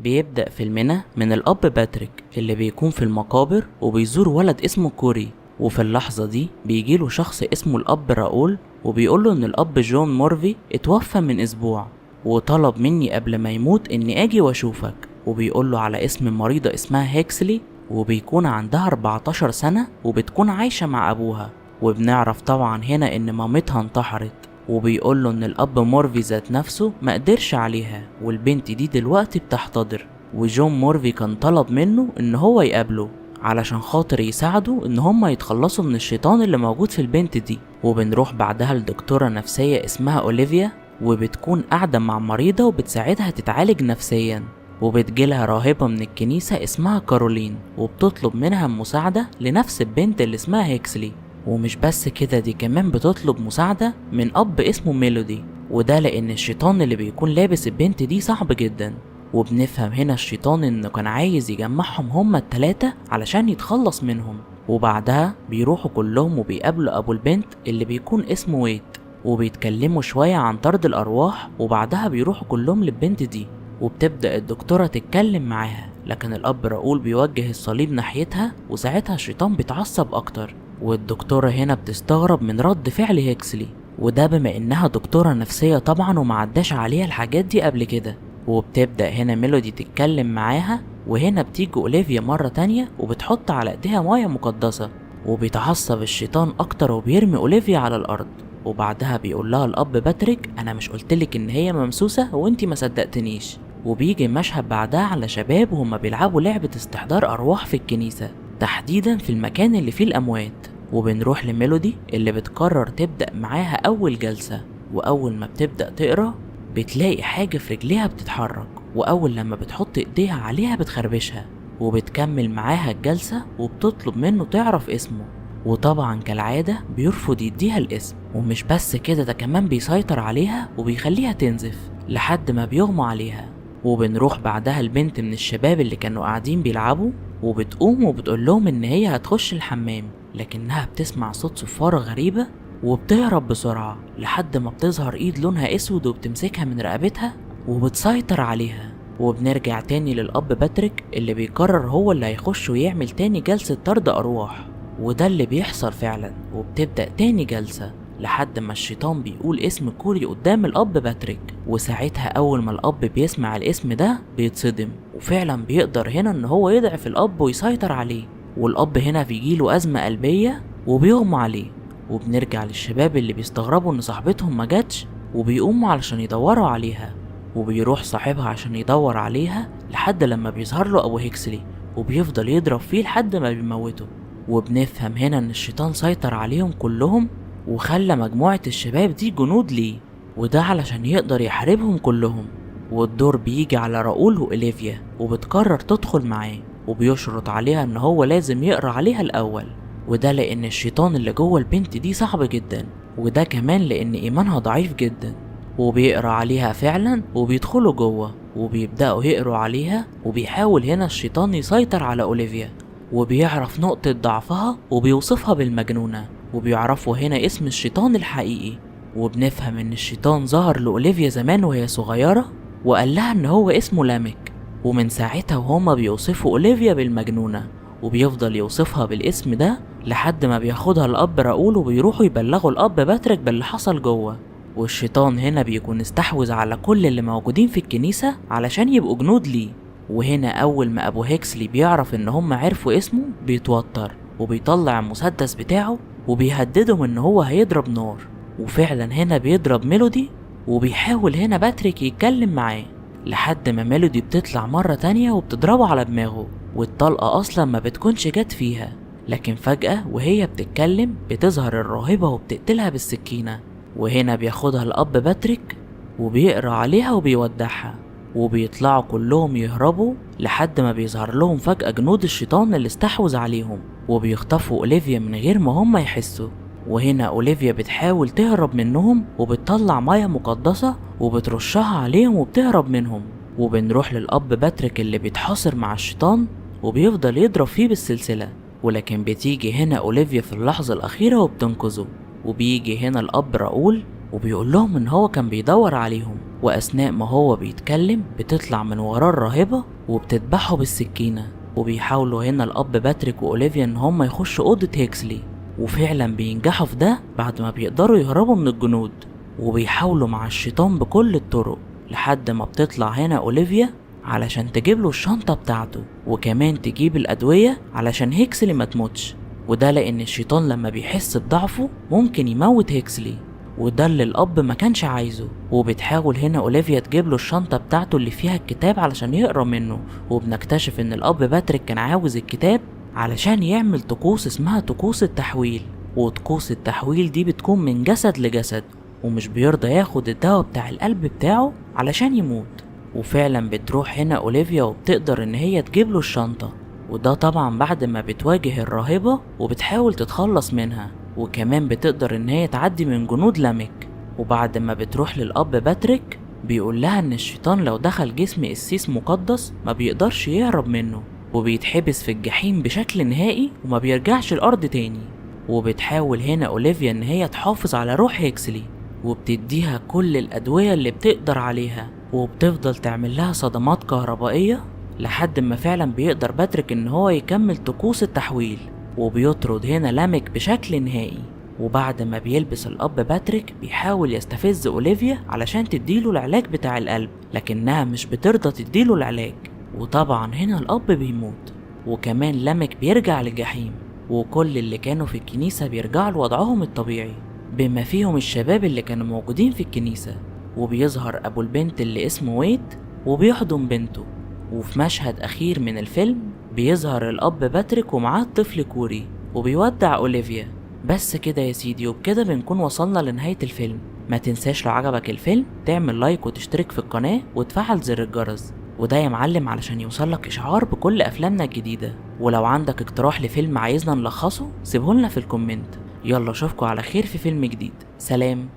بيبدأ فيلمنا من الأب باتريك اللي بيكون في المقابر وبيزور ولد اسمه كوري. وفي اللحظة دي بيجيله شخص اسمه الأب راؤول وبيقوله إن الأب جون مورفي اتوفى من أسبوع، وطلب مني قبل ما يموت إني أجي وأشوفك. وبيقوله على اسم مريضة اسمها هيكسلي، وبيكون عندها 14 سنة وبتكون عايشة مع أبوها. وبنعرف طبعا هنا إن مامتها انتحرت. وبيقوله ان الاب مورفي ذات نفسه مقدرش عليها، والبنت دي دلوقتي بتحتضر. وجون مورفي كان طلب منه ان هو يقابله علشان خاطر يساعده ان هما يتخلصوا من الشيطان اللي موجود في البنت دي. وبنروح بعدها لدكتورة نفسية اسمها اوليفيا، وبتكون قاعدة مع مريضة وبتساعدها تتعالج نفسيا. وبتجيلها راهبة من الكنيسة اسمها كارولين، وبتطلب منها مساعدة لنفس البنت اللي اسمها هيكسلي. ومش بس كده، دي كمان بتطلب مساعدة من أب اسمه ميلودي، وده لأن الشيطان اللي بيكون لابس البنت دي صعب جدا. وبنفهم هنا الشيطان إنه كان عايز يجمعهم هما التلاتة علشان يتخلص منهم. وبعدها بيروحوا كلهم وبيقابلوا أبو البنت اللي بيكون اسمه ويت، وبيتكلموا شوية عن طرد الأرواح. وبعدها بيروحوا كلهم للبنت دي، وبتبدأ الدكتورة تتكلم معاها، لكن الأب راؤول بيوجه الصليب ناحيتها، وساعتها الشيطان بيتعصب أكتر. والدكتورة هنا بتستغرب من رد فعل هيكسلي، وده بما انها دكتورة نفسية طبعا ومعداش عليها الحاجات دي قبل كده. وبتبدأ هنا ميلودي تتكلم معاها، وهنا بتيجي اوليفيا مرة تانية وبتحط على ايديها مياه مقدسة. وبيتعصب الشيطان اكتر وبيرمي اوليفيا على الارض. وبعدها بيقول لها الاب باتريك انا مش قلتلك ان هي ممسوسة وانتي ما صدقتنيش. وبيجي مشهد بعدها على شباب وهم بيلعبوا لعبة استحضار ارواح في الكنيسة، تحديدا في المكان اللي فيه الاموات. وبنروح لميلودي اللي بتقرر تبدأ معاها أول جلسة. وأول ما بتبدأ تقرأ بتلاقي حاجة في رجليها بتتحرك، وأول لما بتحط إيديها عليها بتخربشها. وبتكمل معاها الجلسة وبتطلب منه تعرف اسمه، وطبعا كالعادة بيرفض يديها الاسم. ومش بس كده، ده كمان بيسيطر عليها وبيخليها تنزف لحد ما بيغمى عليها. وبنروح بعدها البنت من الشباب اللي كانوا قاعدين بيلعبوا، وبتقوم وبتقول لهم ان هي هتخش الحمام، لكنها بتسمع صوت صفارة غريبة وبتهرب بسرعة لحد ما بتظهر ايد لونها اسود وبتمسكها من رقبتها وبتسيطر عليها. وبنرجع تاني للأب باتريك اللي بيقرر هو اللي هيخش ويعمل تاني جلسة طرد أرواح، وده اللي بيحصل فعلا. وبتبدأ تاني جلسة لحد ما الشيطان بيقول اسم كوري قدام الأب باتريك. وساعتها أول ما الأب بيسمع الاسم ده بيتصدم، وفعلا بيقدر هنا ان هو يضعف الأب ويسيطر عليه. والأب هنا بيجيله أزمة قلبية وبيغمى عليه. وبنرجع للشباب اللي بيستغربوا ان صاحبتهم ما جاتش، وبيقوموا علشان يدوروا عليها. وبيروح صاحبها عشان يدور عليها لحد لما بيظهر له أبو هيكسلي، وبيفضل يضرب فيه لحد ما بيموته. وبنفهم هنا ان الشيطان سيطر عليهم كلهم وخلى مجموعة الشباب دي جنود ليه، وده علشان يقدر يحاربهم كلهم. والدور بيجي على راؤول وإوليفيا، وبتقرر تدخل معاه، وبيشرط عليها ان هو لازم يقرأ عليها الأول، وده لأن الشيطان اللي جوه البنت دي صعب جدا، وده كمان لأن إيمانها ضعيف جدا. وبيقرأ عليها فعلا، وبيدخلوا جوه وبيبدأوا يقروا عليها. وبيحاول هنا الشيطان يسيطر على أوليفيا، وبيعرف نقطة ضعفها وبيوصفها بالمجنونة. وبيعرفوا هنا اسم الشيطان الحقيقي. وبنفهم ان الشيطان ظهر لأوليفيا زمان وهي صغيرة وقال لها ان هو اسمه لامك، ومن ساعتها وهما بيوصفوا أوليفيا بالمجنونة، وبيفضل يوصفها بالاسم ده لحد ما بياخدها الأب راؤول وبيروحوا يبلغوا الأب باتريك باللي حصل جوه. والشيطان هنا بيكون استحوذ على كل اللي موجودين في الكنيسة علشان يبقوا جنود ليه. وهنا أول ما أبو هيكسلي بيعرف إن هم عرفوا اسمه بيتوتر، وبيطلع المسدس بتاعه وبيهددهم إن هو هيضرب نار. وفعلا هنا بيضرب ميلودي، وبيحاول هنا باتريك يتكلم معاه لحد ما ميلودي بتطلع مرة تانية وبتضربه على دماغه، والطلقة أصلا ما بتكونش جت فيها. لكن فجأة وهي بتتكلم بتظهر الراهبة وبتقتلها بالسكينة. وهنا بياخدها الأب باتريك وبيقرأ عليها وبيودعها، وبيطلعوا كلهم يهربوا لحد ما بيظهر لهم فجأة جنود الشيطان اللي استحوذ عليهم، وبيخطفوا أوليفيا من غير ما هم يحسوا. وهنا أوليفيا بتحاول تهرب منهم وبتطلع مياه مقدسة وبترشها عليهم وبتهرب منهم. وبنروح للأب باتريك اللي بيتحاصر مع الشيطان وبيفضل يضرب فيه بالسلسلة، ولكن بتيجي هنا أوليفيا في اللحظة الأخيرة وبتنقذه. وبيجي هنا الأب راؤول وبيقول لهم ان هو كان بيدور عليهم، واثناء ما هو بيتكلم بتطلع من وراه الراهبة وبتذبحه بالسكينة. وبيحاولوا هنا الاب باتريك واوليفيا ان هم يخشوا اوضة هيكسلي، وفعلا بينجحوا في ده بعد ما بيقدروا يهربوا من الجنود. وبيحاولوا مع الشيطان بكل الطرق لحد ما بتطلع هنا اوليفيا علشان تجيب له الشنطة بتاعته، وكمان تجيب الأدوية علشان هيكسلي ما تموتش. وده لأن الشيطان لما بيحس بضعفه ممكن يموت هيكسلي، وده اللي الأب ما كانش عايزه. وبتحاول هنا أوليفيا تجيب له الشنطة بتاعته اللي فيها الكتاب علشان يقرأ منه، وبنكتشف إن الأب باتريك كان عاوز الكتاب علشان يعمل طقوس اسمها طقوس التحويل. وطقوس التحويل دي بتكون من جسد لجسد، ومش بيرضى ياخد الدواء بتاع القلب بتاعه علشان يموت. وفعلا بتروح هنا أوليفيا وبتقدر إن هي تجيب له الشنطة، وده طبعا بعد ما بتواجه الراهبة وبتحاول تتخلص منها، وكمان بتقدر إن هي تعدي من جنود لامك. وبعد ما بتروح للأب باتريك بيقول لها إن الشيطان لو دخل جسم قسيس مقدس ما بيقدرش يهرب منه، وبيتحبس في الجحيم بشكل نهائي وما بيرجعش الأرض تاني. وبتحاول هنا أوليفيا إن هي تحافظ على روح هيكسلي، وبتديها كل الأدوية اللي بتقدر عليها، وبتفضل تعمل لها صدمات كهربائية لحد ما فعلا بيقدر باتريك ان هو يكمل طقوس التحويل، وبيطرد هنا لامك بشكل نهائي. وبعد ما بيلبس الاب باتريك بيحاول يستفز اوليفيا علشان تديله العلاج بتاع القلب، لكنها مش بترضى تديله العلاج. وطبعا هنا الاب بيموت، وكمان لامك بيرجع للجحيم، وكل اللي كانوا في الكنيسة بيرجعوا لوضعهم الطبيعي بما فيهم الشباب اللي كانوا موجودين في الكنيسة. وبيظهر ابو البنت اللي اسمه ويد وبيحضن بنته. وفي مشهد اخير من الفيلم بيظهر الاب باتريك ومعاه الطفل كوري وبيودع اوليفيا. بس كده يا سيدي، وبكده بنكون وصلنا لنهاية الفيلم. ما تنساش لو عجبك الفيلم تعمل لايك وتشترك في القناة وتفعل زر الجرس، وده يا معلم علشان يوصلك اشعار بكل افلامنا الجديدة. ولو عندك اقتراح لفيلم عايزنا نلخصه سيبهولنا في الكومنت. يلا اشوفكوا على خير في فيلم جديد. سلام.